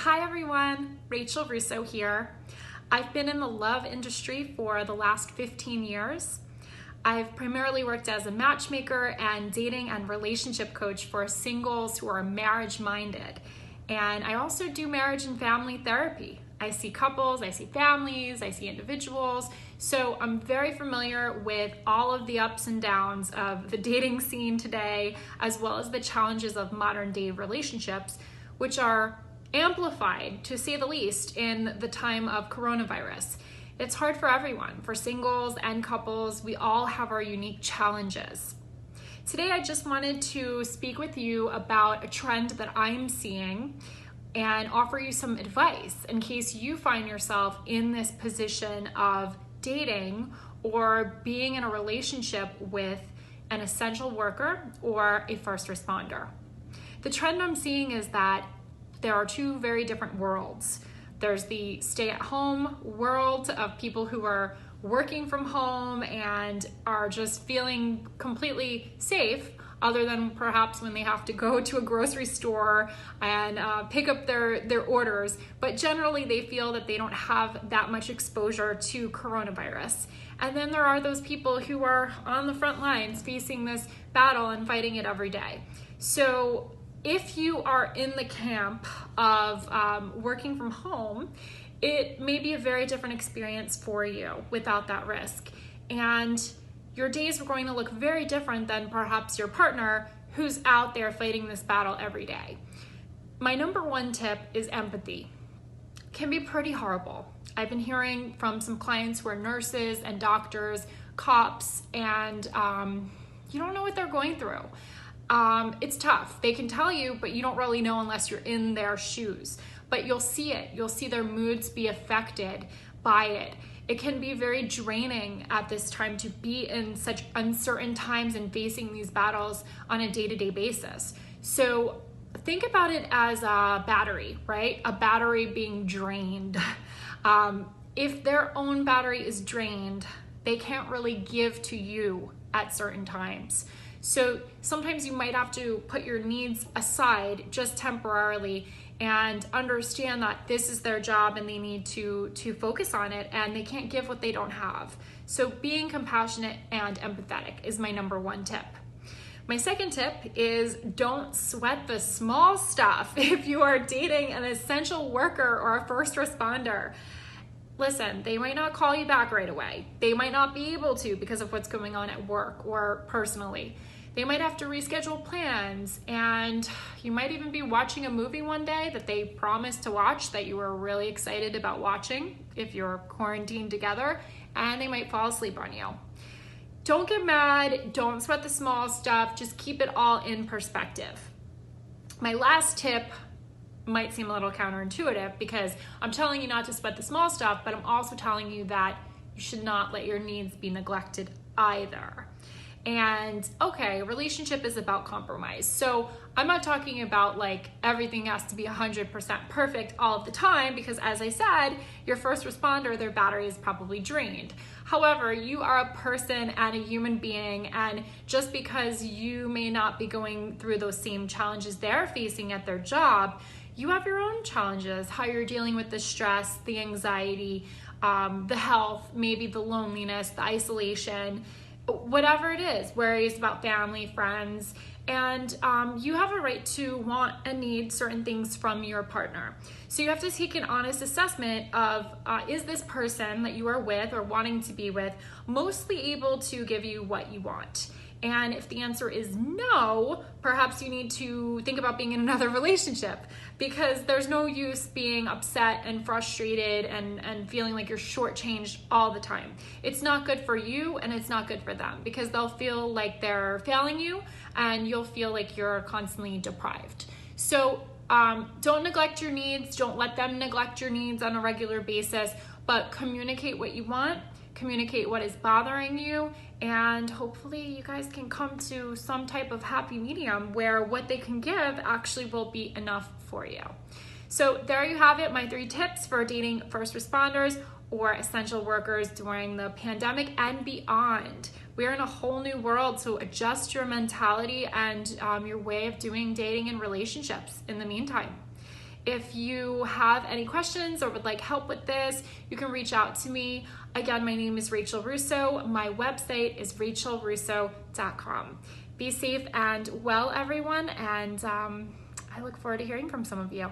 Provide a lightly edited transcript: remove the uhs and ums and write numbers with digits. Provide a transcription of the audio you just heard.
Hi everyone, Rachel Russo here. I've been in the love industry for the last 15 years. I've primarily worked as a matchmaker and dating and relationship coach for singles who are marriage-minded. And I also do marriage and family therapy. I see couples, I see families, I see individuals. So I'm very familiar with all of the ups and downs of the dating scene today, as well as the challenges of modern day relationships, which are amplified, to say the least, in the time of coronavirus. It's hard for everyone, for singles and couples. We all have our unique challenges. Today, I just wanted to speak with you about a trend that I'm seeing and offer you some advice in case you find yourself in this position of dating or being in a relationship with an essential worker or a first responder. The trend I'm seeing is that there are two very different worlds. There's the stay-at-home world of people who are working from home and are just feeling completely safe, other than perhaps when they have to go to a grocery store and pick up their orders. But generally they feel that they don't have that much exposure to coronavirus. And then there are those people who are on the front lines facing this battle and fighting it every day. So if you are in the camp of working from home, it may be a very different experience for you without that risk. And your days are going to look very different than perhaps your partner who's out there fighting this battle every day. My number one tip is empathy. It can be pretty horrible. I've been hearing from some clients who are nurses and doctors, cops, and you don't know what they're going through. It's tough. They can tell you, but you don't really know unless you're in their shoes. But you'll see it. You'll see their moods be affected by it. It can be very draining at this time to be in such uncertain times and facing these battles on a day-to-day basis. So think about it as a battery, right? A battery being drained. If their own battery is drained, they can't really give to you at certain times. So sometimes you might have to put your needs aside just temporarily and understand that this is their job and they need to focus on it, and they can't give what they don't have. So being compassionate and empathetic is my number one tip. My second tip is don't sweat the small stuff if you are dating an essential worker or a first responder. Listen, they might not call you back right away. They might not be able to because of what's going on at work or personally. They might have to reschedule plans, and you might even be watching a movie one day that they promised to watch that you were really excited about watching if you're quarantined together, and they might fall asleep on you. Don't get mad. Don't sweat the small stuff. Just keep it all in perspective. My last tip might seem a little counterintuitive because I'm telling you not to sweat the small stuff, but I'm also telling you that you should not let your needs be neglected either. And okay, relationship is about compromise. So I'm not talking about like everything has to be 100% perfect all of the time, because as I said, your first responder, their battery is probably drained. However, you are a person and a human being, and just because you may not be going through those same challenges they're facing at their job, you have your own challenges, how you're dealing with the stress, the anxiety, the health, maybe the loneliness, the isolation, whatever it is, worries about family, friends, and you have a right to want and need certain things from your partner. So you have to take an honest assessment of is this person that you are with or wanting to be with mostly able to give you what you want? And if the answer is no, perhaps you need to think about being in another relationship, because there's no use being upset and frustrated and feeling like you're shortchanged all the time. It's not good for you and it's not good for them, because they'll feel like they're failing you and you'll feel like you're constantly deprived. So don't neglect your needs. Don't let them neglect your needs on a regular basis, but communicate what you want. Communicate what is bothering you, and hopefully you guys can come to some type of happy medium where what they can give actually will be enough for you. So there you have it, my 3 tips for dating first responders or essential workers during the pandemic and beyond. We're in a whole new world, so adjust your mentality and your way of doing dating and relationships in the meantime. If you have any questions or would like help with this, you can reach out to me. Again, my name is Rachel Russo. My website is rachelrusso.com. Be safe and well, everyone, and I look forward to hearing from some of you.